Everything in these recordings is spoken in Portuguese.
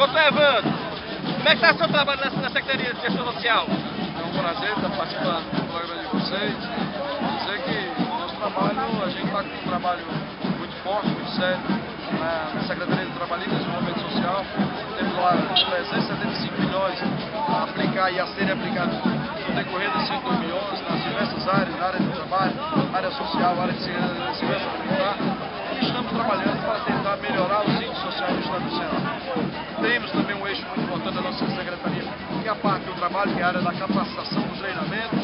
Doutor Evandro, como é que está o seu trabalho na Secretaria de Gestão Social? É um prazer estar participando do programa de vocês. Dizer que o nosso trabalho, a gente está com um trabalho muito forte, muito sério na Secretaria de Trabalho e Desenvolvimento Social. Temos lá 375 milhões a aplicar e a serem aplicados no decorrer desse ano de 2011 nas diversas áreas, na área do trabalho, área social, área de segurança alimentar. E estamos trabalhando para tentar melhorar os índices sociais do Estado do Ceará. Temos também um eixo muito importante da nossa secretaria, que é a parte do trabalho, que é a área da capacitação, do treinamento.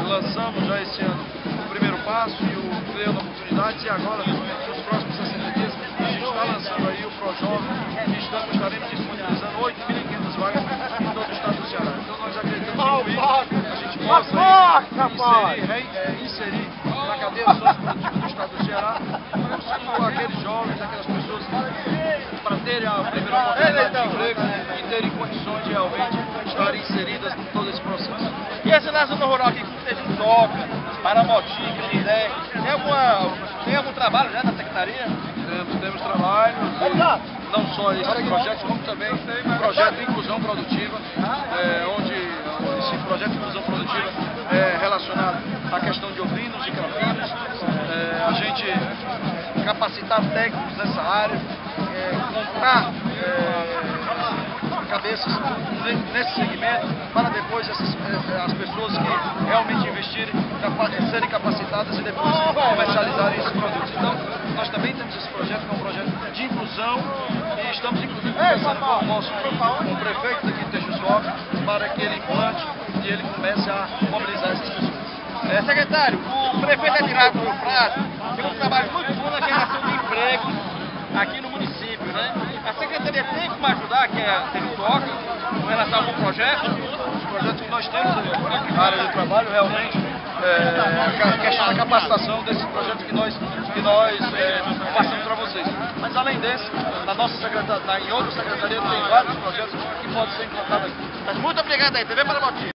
Lançamos já esse ano o primeiro passo e o Criando Oportunidades, e agora, nos próximos 60 dias, a gente está lançando aí o ProJovem, e estaremos disponibilizando 8.500 vagas em todo o Estado do Ceará. Então nós acreditamos que a gente possa inserir na cadeia socioprodutiva do Estado do Ceará aqueles jovens, aquelas pessoas para terem a primeira oportunidade de emprego e terem condições de realmente estarem inseridas em todo esse processo. E essa na zona rural aqui, que teve toca, para motinha, ideia, tem algum trabalho já na Secretaria? Temos trabalho, não só esses projetos, como também o projeto de inclusão produtiva, onde esse projeto de inclusão produtiva é relacionado à questão de ovinos e caprinos, a gente capacitar técnicos nessa área, comprar cabeças nesse segmento, para depois as pessoas que realmente investirem serem capacitadas e depois comercializarem esses produtos. Então, nós também temos esse projeto, que é um projeto de inclusão, e estamos inclusive conversando com o prefeito aqui de Tejuçuoca para que ele implante e ele comece a mobilizar essas pessoas. Secretário, o prefeito Adilado Prado tem um trabalho muito bom na geração de empregos aqui no município, né? A Secretaria tem como ajudar aqui a Tejuçuoca com relação a algum projeto? Os projetos que nós temos na área do trabalho, realmente, a questão da capacitação desses projetos que nós passamos para vocês. Mas além desse, na nossa secretaria, em outras secretarias, tem vários projetos que podem ser implantados aqui. Muito obrigado aí, TV Paramotim.